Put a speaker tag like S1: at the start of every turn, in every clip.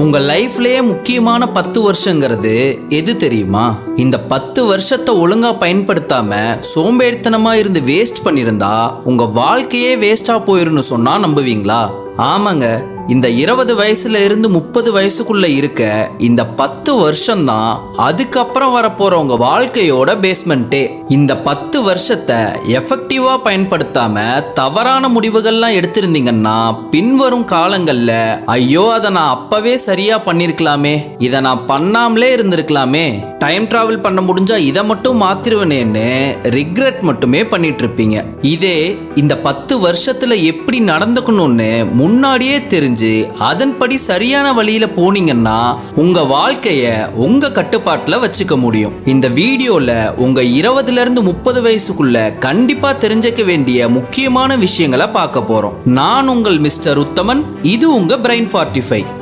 S1: உங்க லைஃப்லயே முக்கியமான 10 வருஷங்கிறது எது தெரியுமா? இந்த 10 வருஷத்தை ஒழுங்கா பயன்படுத்தாம சோம்பேறித்தனமா இருந்து வேஸ்ட் பண்ணிருந்தா உங்க வாழ்க்கையே வேஸ்டா போயிருன்னு சொன்னா நம்புவீங்களா? ஆமாங்க, இந்த 20 வயசுல இருந்து 30 வயசுக்குள்ள இருக்க இந்த 10 வருஷம் தான் அதுக்கப்புறம் வரப்போற உங்க வாழ்க்கையோட பேஸ்மெண்ட்டே. இந்த 10 வருஷத்தை எஃபெக்டிவா பயன்படுத்தாம தவறான முடிவுகள்லாம் எடுத்திருந்தீங்கன்னா பின்வரும் காலங்கள்ல ஐயோ அதை நான் அப்பவே சரியா பண்ணிருக்கலாமே, இதை நான் பண்ணாமலே இருந்திருக்கலாமே, டைம் டிராவல் பண்ண முடிஞ்சா இதை மட்டும் மாத்திருவனேன்னு ரிக்ரெட் மட்டுமே பண்ணிட்டு இருப்பீங்க. இதே இந்த 10 வருஷத்துல எப்படி நடந்துக்கணும்னு முன்னாடியே தெரிஞ்சு அதன்படி சரியான வழியில போனீங்கன்னா உங்க வாழ்க்கைய உங்க கட்டுப்பாட்டுல வச்சுக்க முடியும். இந்த வீடியோல உங்க 20ல இருந்து 30 வயசுக்குள்ள கண்டிப்பா தெரிஞ்சுக்க வேண்டிய முக்கியமான விஷயங்களை பார்க்க போறோம். நான் உங்கள் மிஸ்டர் உத்தமன், இது உங்க பிரைன் 45.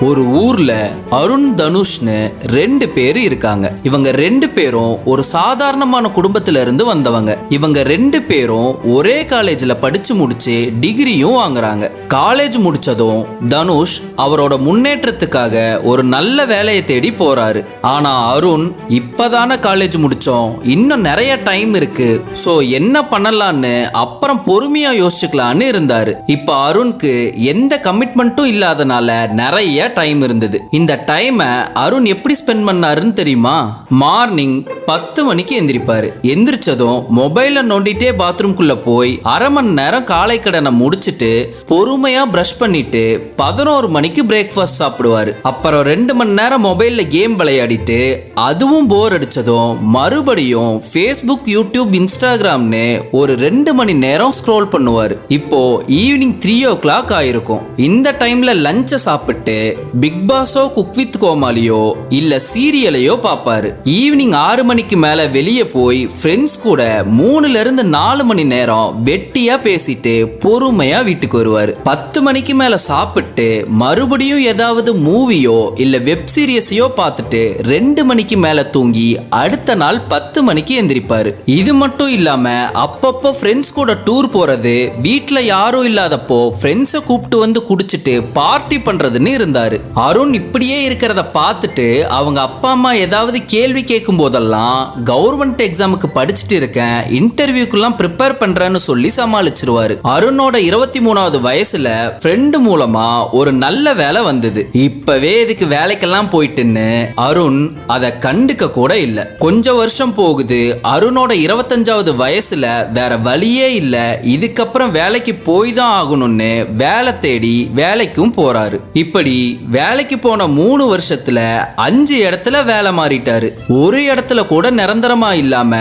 S1: ஒரு ஊர்ல அருண், தனுஷ்னு 2 பேர் இருக்காங்க. இவங்க 2 பேரும் ஒரு சாதாரணமான குடும்பத்துல இருந்து வந்தவங்க. இவங்க 2 பேரும் ஒரே காலேஜ்ல படிச்சு முடிச்சு டிகிரியும் வாங்குறாங்க. காலேஜ் முடிச்சதும் தனுஷ் அவரோட முன்னேற்றத்துக்காக ஒரு நல்ல வேலையை தேடி போறாரு. ஆனா அருண் இப்பதான காலேஜ் முடிச்சோம், இன்னும் நிறைய டைம் இருக்கு, சோ என்ன பண்ணலான்னு அப்புறம் பொறுமையா யோசிச்சுக்கலான்னு இருந்தாரு. இப்ப அருணுக்கு எந்த கமிட்மெண்ட்டும் இல்லாதனால நிறைய டைம் இருந்தது. இந்த டைமை அருண் எப்படி ஸ்பெண்ட் பண்ணாருன்னு தெரியுமா? மார்னிங் 10 மணிக்கு எந்திரிப்பாரு. எந்திரிச்சதும் மொபைல நோண்டிட்டே பாத்ரூம்குள்ள போய் அரை மணி நேரம் காலை கடனை முடிச்சிட்டு பொறுமையா பிரஷ் பண்ணிட்டு 11 மணிக்கு பிரேக்ஃபாஸ்ட் சாப்பிடுவாரு. அப்புறம் 2 மணி நேரம் மொபைல்ல கேம் விளையாடிட்டு அதுவும் போர் அடிச்சதும் மறுபடியும் ஃபேஸ்புக், யூடியூப், இன்ஸ்டாகிராம்னு ஒரு 2 மணி நேரம் ஸ்க்ரோல் பண்ணுவாரு. இப்போ ஈவினிங் 3 o'clock ஆயிருக்கும். இந்த டைம்ல லஞ்சை சாப்பிட்டு பிக் பாஸோ, குக் வித் கோமாளியோ இல்ல சீரியலையோ பாப்பாரு. ஈவினிங் 6 மணிக்கு மேல வெளியே போய் ஃப்ரெண்ட்ஸ் கூட 3ல இருந்து 4 மணி நேரம் வெட்டியா பேசிட்டு பொறுமையா வீட்டுக்கு வருவாரு. 10 மணிக்கு மேல சாப்பிட்டு மறுபடியும் ஏதாவது மூவியோ இல்ல வெப் சீரிஸையோ பார்த்துட்டு 2 மணிக்கு மேல தூங்கி அடுத்த நாள் 10 மணிக்கு எந்திரிப்பாரு. இது மட்டும் இல்லாம அப்பப்போ ஃப்ரெண்ட்ஸ் கூட டூர் போறது, வீட்டுல யாரும் இல்லாதப்போ ஃப்ரெண்ட்ஸை கூப்பிட்டு வந்து குடிச்சிட்டு பார்ட்டி பண்றதுன்னு இருந்தாரு. அருண் இப்படியே இருக்கிறத பார்த்துட்டு அவங்க அப்பா அம்மா ஏதாவது கேள்வி கேட்கும் போதெல்லாம் கவர்மெண்ட் எக்ஸாமுக்கு படிச்சுட்டு இருக்கேன், இன்டர்வியூக்கெல்லாம் ப்ரிப்பேர் பண்றேன்னு சொல்லி சமாளிச்சிருவாரு. அருணோட 23வது வயசுல ஃப்ரெண்டு மூலமா ஒரு நல்ல வேலை வந்தது. இப்பவே இதுக்கு வேலைக்கெல்லாம் போயிட்டுன்னு அருண் அதை கண்டுக்க கூட இல்ல. கொஞ்ச வருஷம் போகுது. அருணோட 25வது வயசுல வேற வழியே இல்ல, இதுக்கப்புறம் வேலைக்கு போய் தான் ஆகணும்னு வேலை தேடி வேலைக்கும் போறாரு. இப்படி வேலைக்கு போன 3 வருஷத்துல 5 இடத்துல வேலை மாறிட்டாரு. ஒரு இடத்துல கூட நிரந்தரமா இல்லாம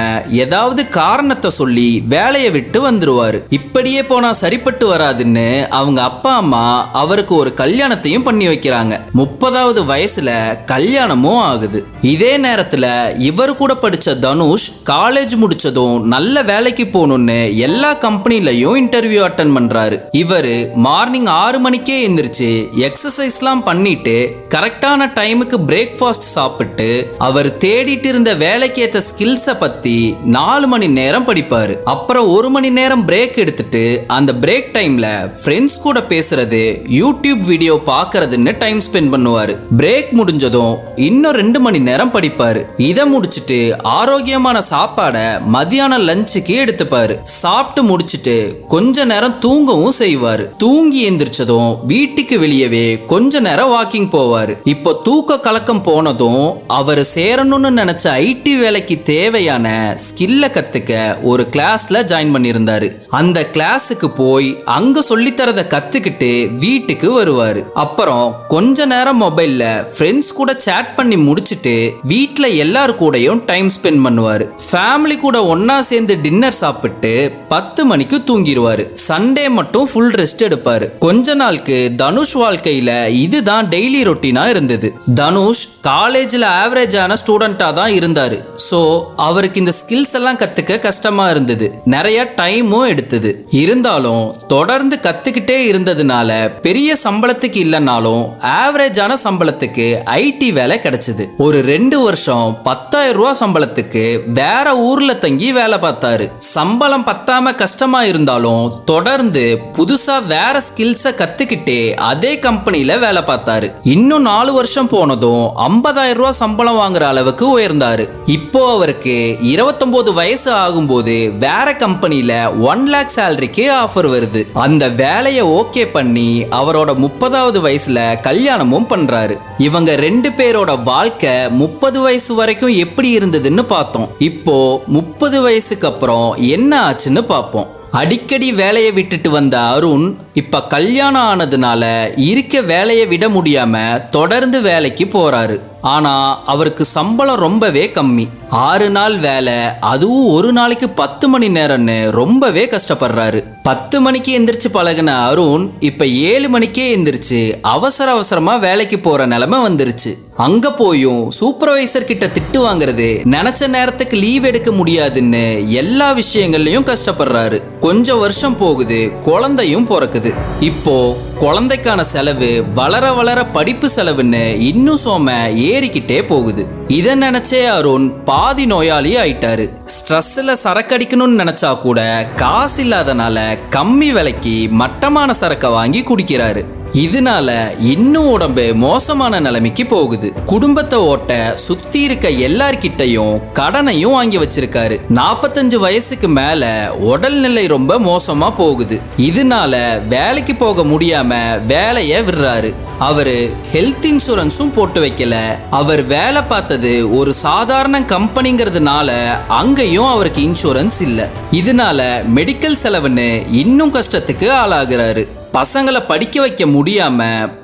S1: ஏதாவது காரணத்தை சொல்லி வேலையை விட்டு வந்துருவாரு. இப்படியே போனா சரிப்பட்டு வராதுன்னு அவங்க அப்பா அம்மா அவருக்கு ஒரு கல்யாணத்தையும் பண்ணி வைக்கிறாங்க. 30வது வயசுல கல்யாணமும் ஆகுது. இதே நேரத்துல இவர் கூட படிச்ச தனுஷ் காலேஜ் முடிச்சதும் நல்ல வேலைக்கு போகணும்னு எல்லா கம்பெனிலையும் இன்டர்வியூ அட்டென்ட் பண்றாரு. இவரு மார்னிங் 6 மணிக்கே எந்திரிச்சு எக்ஸசைஸ்லாம் பண்ணிட்டு கரெக்டான டைமுக்கு பிரேக்ஃபாஸ்ட் சாப்பிட்டு அவர் தேடிட்டு இருந்த வேலைக்கேற்ற ஸ்கில்ஸை பத்தி 4 மணி நேரம் படிப்பாரு. அப்புறம் 1 மணி நேரம் பிரேக் எடுத்துட்டு அந்த பிரேக் டைம்ல ஃப்ரெண்ட்ஸ் கூட பேசுறது, யூடியூப் வீடியோ பார்க்கறதுன்னு டைம் ஸ்பெண்ட் பண்ணுவாரு. பிரேக் முடிஞ்சதும் இன்னும் 2 மணி நேரம் படிப்பாரு. இதை முடிச்சுட்டு ஆரோக்கியமான சாப்பாடை மதியானம் லஞ்சுக்கு எடுத்துப்பாரு. சாப்பிட்டு முடிச்சுட்டு கொஞ்ச நேரம் தூங்கவும் செய்வாரு. தூங்கி எந்திரிச்சதும் வீட்டுக்கு வெளியவே கொஞ்ச நேரம் வாக்கிங் போவாரு. இப்போ தூக்க கலக்கம் போனதும் அவர் சேரணும்னு நினைச்ச ஐடி வேலைக்கு தேவையான ஸ்கில்ல கத்துக்க ஒரு கிளாஸ்ல ஜாயின் பண்ணியிருந்தாரு. அந்த கிளாஸுக்கு போய் அங்க சொல்லித்தரத கத்துக்கிட்டு வீட்டுக்கு வருவாரு. அப்புறம் கொஞ்ச நேரம் மொபைல்ல ஃப்ரெண்ட்ஸ் கூட சேட் பண்ணி முடிச்சிட்டு வீட்டுல எல்லாரு கூடயும் டைம் ஸ்பெண்ட் பண்ணுவாரு. ஃபேமிலி கூட ஒன்னா சேர்ந்து டின்னர் சாப்பிட்டு 10 மணிக்கு தூங்கிடுவாரு. சண்டே மட்டும் ஃபுல் ரெஸ்ட் எடுப்பாரு. கொஞ்ச நாளுக்கு தனுஷ் வாழ்க்கையில இதுதான் டெய்லி ரொட்டீனா இருந்தது. தனுஷ் காலேஜ்ல ஆவரேஜான ஸ்டூடெண்டா தான் இருந்தாரு. சோ அவருக்கு இந்த ஸ்கில்ஸ் எல்லாம் கத்துக்க கஷ்டமா இருந்தது, நிறைய டைமும் எடுத்தது. இருந்தாலும் தொடர்ந்து கத்துக்கிட்டே இருந்ததுனால பெரிய சம்பளத்துக்கு இல்லைனாலும் ஆவரேஜான சம்பளத்துக்கு ஐடி வேலை கிடைச்சது. ஒரு 2 வருஷம் 10,000 ரூபா சம்பளத்துக்கு வேற ஊர்ல தங்கி வேலை பார்த்தாரு. சம்பளம் பத்தாம கஷ்டமா இருந்தாலும் தொடர்ந்து புதுசா வேற ஸ்கில்ஸை கத்துக்கிட்டே அதே கம்பெனில வேலை பார்த்தாரு. இன்னும் 4 வருஷம் போனதும் 50,000 ரூபா சம்பளம் வாங்குற அளவுக்கு உயர்ந்தாரு. இப்போ அவருக்கு 29 வயசு ஆகும்போது வேற கம்பெனில 1 lakh சேலரிக்கு ஆஃபர் வருது. அந்த வேலையை ஓகே பண்ணி அவரோட 30வது வயசுல கல்யாணமும் பண்றாரு. இவங்க 2 பேரோட வாழ்க்கை 30 வயசு வரைக்கும் எப்படி இருந்ததுன்னு பார்த்தோம். இப்போ 30 வயசுக்கு அப்புறம் என்ன ஆச்சுன்னு பார்ப்போம். அடிக்கடி வேலையை விட்டுட்டு வந்த அருண் இப்ப கல்யாணம் ஆனதுனால இருக்க வேலையை விட முடியாம தொடர்ந்து வேலைக்கு போறாரு. ஆனா அவருக்கு சம்பளம் ரொம்பவே கம்மி. 6 நாள் வேலை, அதுவும் ஒரு நாளைக்கு 10 மணி நேரம்னு ரொம்பவே கஷ்டப்படுறாரு. 10 மணிக்கு எந்திரிச்சு பழகின அருண் இப்ப 7 மணிக்கே எந்திரிச்சு அவசர அவசரமா வேலைக்கு போற நிலைமை வந்துருச்சு. அங்க போயும் சூப்பர்வைசர் கிட்ட திட்டு வாங்குறது, நினைச்ச நேரத்துக்கு லீவ் எடுக்க முடியாதுன்னு எல்லா விஷயங்கள்லயும் கஷ்டப்படுறாரு. கொஞ்சம் வருஷம் போகுது, குழந்தையும் பிறக்குது. இப்போ குழந்தைக்கான செலவு வளர வளர படிப்பு செலவுன்னு இன்னும் சோம ஏறிக்கிட்டே போகுது. இதை நினைச்சே அருண் பாதி நோயாளி ஆயிட்டாரு. ஸ்ட்ரெஸ்ல சரக்கடிக்கணும்னு நினைச்சா கூட காசு இல்லாதனால கம்மி விலைக்கு மட்டமான சரக்கை வாங்கி குடிக்கிறாரு. இதனால இன்னும் உடம்பு மோசமான நிலைமைக்கு போகுது. குடும்பத்தை ஓட்ட சுத்தி இருக்க எல்லார்கிட்டையும் கடனையும் வாங்கி வச்சிருக்காரு. 45 வயசுக்கு மேல உடல்நிலை ரொம்ப மோசமா போகுது. இதனால வேலைக்கு போக முடியாம வேலைய விடுறாரு. அவரு ஹெல்த் இன்சூரன்ஸும் போட்டு வைக்கல. அவர் வேலை பார்த்தது ஒரு சாதாரண கம்பெனிங்கிறதுனால அங்கேயும் அவருக்கு இன்சூரன்ஸ் இல்ல. இதனால மெடிக்கல் செலவுன்னு இன்னும் கஷ்டத்துக்கு ஆளாகிறாரு. பசங்களை படிக்க வைக்க முடியாம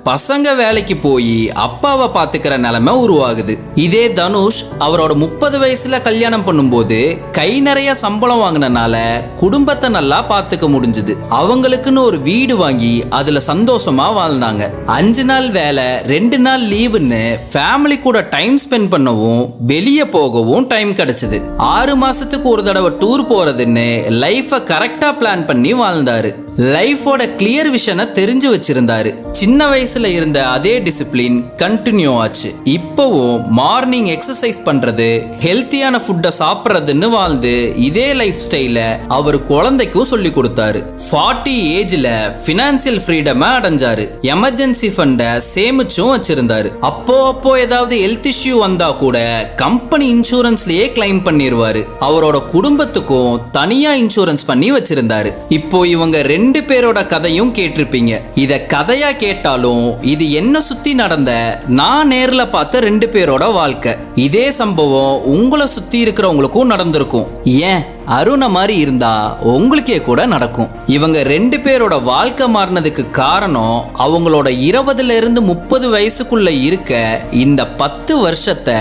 S1: பசங்க வேலைக்கு போய் அப்பாவை பாத்துக்கிற நிலைமை உருவாகுது. இதே தனுஷ் அவரோட 30 வயசுல கல்யாணம் பண்ணும்போது கை நிறைய சம்பளம் வாங்கினால குடும்பத்தை நல்லா பாத்துக்க முடிஞ்சது. அவங்களுக்குன்னு ஒரு வீடு வாங்கி அதுல சந்தோஷமா வாழ்ந்தாங்க. 5 நாள் வேலை 2 நாள் லீவுன்னு ஃபேமிலி கூட டைம் ஸ்பெண்ட் பண்ணவும் வெளியே போகவும் டைம் கிடைச்சது. 6 மாசத்துக்கு ஒரு தடவை டூர் போறதுன்னு லைஃபை கரெக்டா பிளான் பண்ணி வாழ்ந்தாரு. லைஃபோட கிளியர் விஷனை தெரிஞ்சு வச்சிருந்தாரு. சின்ன வயசுல இருந்த அதே டிசிப்ளின் கண்டினியூ ஆச்சு. இப்போவும் மார்னிங் எக்ஸசைஸ் பண்றது, ஹெல்த்தியான ஃபுட்டை சாப்பிட்றதுன்னு வாழ்ந்து இதே லைஃப் ஸ்டைல அவர் குழந்தைக்கும் சொல்லி கொடுத்தாரு. 40 ஏஜ்ல பினான்சியல் ஃப்ரீடமை அடைஞ்சாரு. எமர்ஜென்சி ஃபண்டை சேமிச்சும் வச்சிருந்தாரு. அப்போ ஏதாவது ஹெல்த் இஷ்யூ வந்தா கூட கம்பெனி இன்சூரன்ஸ்லயே கிளைம் பண்ணிடுவாரு. அவரோட குடும்பத்துக்கும் தனியா இன்சூரன்ஸ் பண்ணி வச்சிருந்தாரு. இப்போ இவங்க 2 பேரோட கதையும் கேட்டிருப்பீங்க. இத கதையா கேட்டாலும் இது என்ன சுத்தி நடந்த நான் நேர்ல பார்த்த 2 பேரோட வாழ்க்கை. இதே சம்பவம் உங்களை சுத்தி இருக்கிறவங்களுக்கும் நடந்திருக்கும். ஏன் அருண மாதிரி இருந்தா உங்களுக்கே கூட நடக்கும். இவங்க 2 பேரோட வாழ்க்கை மாறினதுக்கு காரணம் அவங்களோட 20ல இருந்து 30 வயசுக்குள்ள இருக்க இந்த 10 வருஷத்தை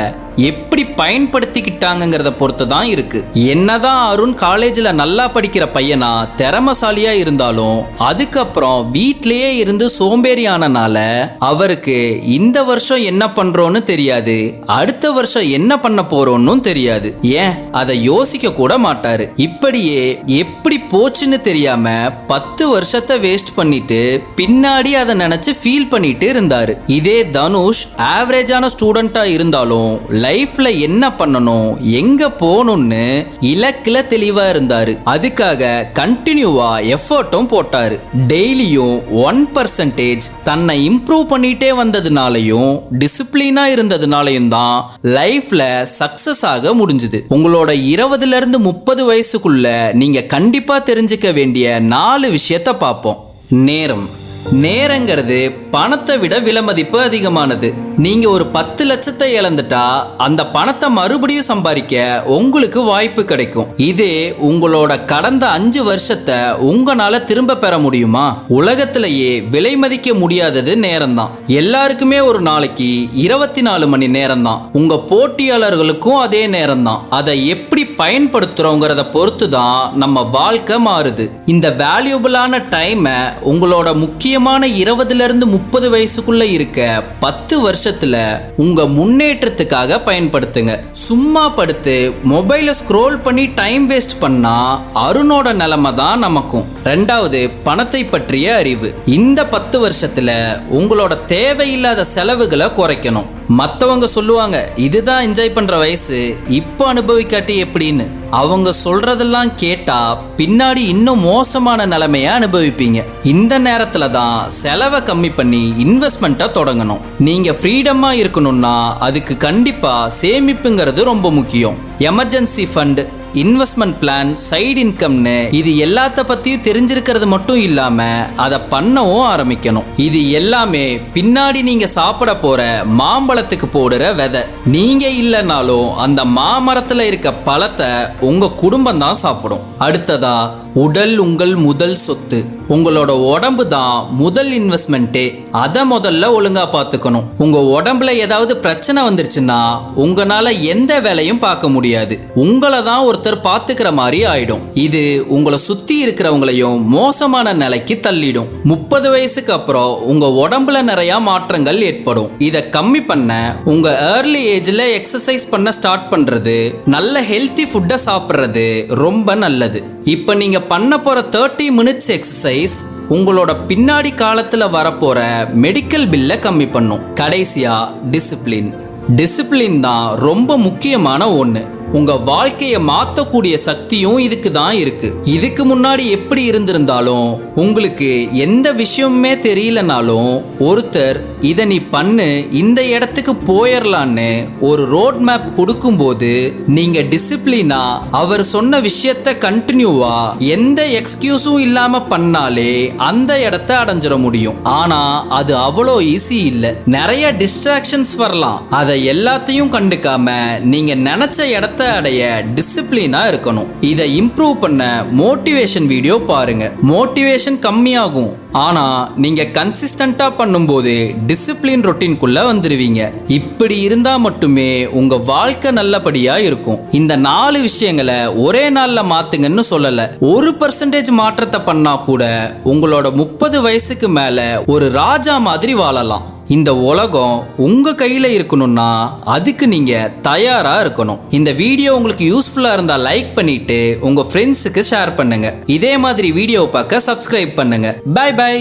S1: எப்படி பயன்படுத்திக்கிட்டாங்கிறத பொறுத்து தான் இருக்கு. என்னதான் அருண் காலேஜ்ல நல்லா படிக்கிற பையனா திறமசாலியா இருந்தாலும் அதுக்கப்புறம் வீட்லயே இருந்து சோம்பேறி ஆனனால அவருக்கு இந்த வருஷம் என்ன பண்றோன்னு தெரியாது, அடுத்த வருஷம் என்ன பண்ண போறோம்னு தெரியாது. ஏன் அதை யோசிக்க கூட மாட்டாரு. இப்படியே எப்படி போச்சுன்னு தெரியாம 10 வருஷத்தை வேஸ்ட் பண்ணிட்டு பின்னாடி அதை நினைச்சு ஃபீல் பண்ணிட்டு இருந்தாரு. இதே தனுஷ் ஆவரேஜான ஸ்டூடெண்டா இருந்தாலும் லைஃப்ல என்ன பண்ணணும், எங்க போகணும்னு இலக்குல தெளிவா இருந்தாரு. அதுக்காக கண்டினியூவா எஃபர்ட்டும் போட்டாரு. டெய்லியும் 1% தன்னை இம்ப்ரூவ் பண்ணிட்டே வந்ததுனாலையும் டிசிப்ளினா இருந்ததுனாலையும் தான் லைஃப்ல சக்சஸ் ஆக முடிஞ்சது. உங்களோட 20ல இருந்து 30 வயசுக்குள்ள நீங்க கண்டிப்பா தெரிஞ்சுக்க வேண்டிய 4 விஷயத்தை பார்ப்போம். நேரங்கிறது பணத்தை விட விலை மதிப்பு அதிகமானது. நீங்க ஒரு 10 லட்சத்தை இழந்துட்டா அந்த பணத்தை மறுபடியும் சம்பாதிக்க உங்களுக்கு வாய்ப்பு கிடைக்கும். இதே உங்களோட கடந்த 5 வருஷத்தை உங்களால திரும்ப பெற முடியுமா? உலகத்திலேயே விலை மதிக்க முடியாதது நேரம் தான். எல்லாருக்குமே ஒரு நாளைக்கு 24 மணி நேரம் தான். உங்க போட்டியாளர்களுக்கும் அதே நேரம் தான். அதை எப்படி பயன்படுத்துறோங்கிறத பொறுத்து தான் நம்ம வாழ்க்கை மாறுது. இந்த வேல்யூபிளான டைமை உங்களோட முக்கியமான 20ல இருந்து 30 வயசுக்குள்ள இருக்க 10 வருஷத்துல உங்க முன்னேற்றத்துக்காக பயன்படுத்துங்க. சும்மா படுத்து மொபைல ஸ்க்ரோல் பண்ணி டைம் வேஸ்ட் பண்ணா அருணோட நிலைமை தான் நமக்கும். 2வது, பணத்தை பற்றிய அறிவு. இந்த 10 வருஷத்துல உங்களோட தேவையில்லாத செலவுகளை குறைக்கணும். மற்றவங்க சொல்லுவாங்க இதுதான் என்ஜாய் பண்ற வயசு, இப்போ அனுபவிக்காட்டி எப்படின்னு. அவங்க சொல்றதெல்லாம் கேட்டா பின்னாடி இன்னும் மோசமான நிலைமைய அனுபவிப்பீங்க. இந்த நேரத்துல தான் செலவை கம்மி பண்ணி இன்வெஸ்ட்மெண்ட்டை தொடங்கணும். நீங்க ஃப்ரீடமா இருக்கணும்னா அதுக்கு கண்டிப்பா சேமிப்புங்கிறது ரொம்ப முக்கியம். Emergency fund, investment plan, side இன்கம்னு இது எல்லாத்த பத்தியும் தெரிஞ்சிருக்கிறது மட்டும் இல்லாம அதை பண்ணவும் ஆரம்பிக்கணும். இது எல்லாமே பின்னாடி நீங்க சாப்பிட போற மாம்பழத்துக்கு போடுற விதை. நீங்க இல்லைனாலும் அந்த மாமரத்துல இருக்க பழத்தை உங்க குடும்பம் தான் சாப்பிடும். அடுத்ததா, உடல் உங்கள் முதல் சொத்து. உங்களோட உடம்பு தான் முதல் இன்வெஸ்ட்மெண்ட்டே. அதை முதல்ல ஒழுங்கா பார்த்துக்கணும். உங்க உடம்புல ஏதாவது பிரச்சனை வந்துருச்சுன்னா உங்களால எந்த வேலையும் பார்க்க முடியாது. உங்களை தான் ஒருத்தர் பார்த்துக்கிற மாதிரி ஆயிடும். இது உங்களை சுத்தி இருக்கிறவங்களையும் மோசமான நிலைக்கு தள்ளிடும். 30 வயசுக்கு அப்புறம் உங்க உடம்புல நிறைய மாற்றங்கள் ஏற்படும். இதை கம்மி பண்ண உங்க ஏர்லி ஏஜ்ல எக்ஸசைஸ் பண்ண ஸ்டார்ட் பண்றது, நல்ல ஹெல்த்தி ஃபுட்டை சாப்பிட்றது ரொம்ப நல்லது. இப்போ நீங்க பண்ண போற 30 மினிட்ஸ் எக்ஸசைஸ் உங்களோட பின்னாடி காலத்துல வரப்போற மெடிக்கல் பில்லை கம்மி பண்ணும். கடைசியா, டிசிப்ளின் தான் ரொம்ப முக்கியமான ஒன்று. உங்க வாழ்க்கையை மாற்றக்கூடிய சக்தியும் இதுக்கு தான் இருக்கு. இதுக்கு முன்னாடி எப்படி இருந்திருந்தாலும் உங்களுக்கு எந்த விஷயமுமே தெரியலனாலும் ஒருத்தர் இதை நீ பண்ணு, இந்த இடத்துக்கு போயிடலான்னு ஒரு ரோட் மேப் கொடுக்கும்போது நீங்க டிசிப்ளினா அவர் சொன்ன விஷயத்த கண்டினியூவா எந்த எக்ஸ்கியூஸும் இல்லாம பண்ணாலே அந்த இடத்த அடைஞ்சிட முடியும். ஆனா அது அவ்வளோ ஈஸி இல்லை. நிறைய டிஸ்ட்ராக்ஷன்ஸ் வரலாம். அதை எல்லாத்தையும் கண்டுக்காம நீங்க நினைச்ச இடத்த அடைய டிசிப்ளினா இருக்கணும். இதை இம்ப்ரூவ் பண்ண மோட்டிவேஷன் வீடியோ பாருங்க. மோட்டிவேஷன் கம்மியாகும், ஆனா நீங்க கன்சிஸ்டன்டா பண்ணும்போது டிசிப்ளின் ரொட்டீன்குள்ள வந்துருவீங்க. இப்படி இருந்தா மட்டுமே உங்க வாழ்க்கை நல்லபடியா இருக்கும். இந்த 4 விஷயங்களை ஒரே நாள்ல மாத்துங்கன்னு சொல்லல. 1% மாற்றத்தை பண்ணா கூட உங்களோட 30 வயசுக்கு மேல ஒரு ராஜா மாதிரி வாழலாம். இந்த உலகம் உங்க கையில இருக்கணும்னா அதுக்கு நீங்க தயாரா இருக்கணும். இந்த வீடியோ உங்களுக்கு யூஸ்ஃபுல்லா இருந்தா லைக் பண்ணிட்டு உங்க ஃப்ரெண்ட்ஸுக்கு ஷேர் பண்ணுங்க. இதே மாதிரி வீடியோவை பார்க்க சப்ஸ்கிரைப் பண்ணுங்க. Bye by.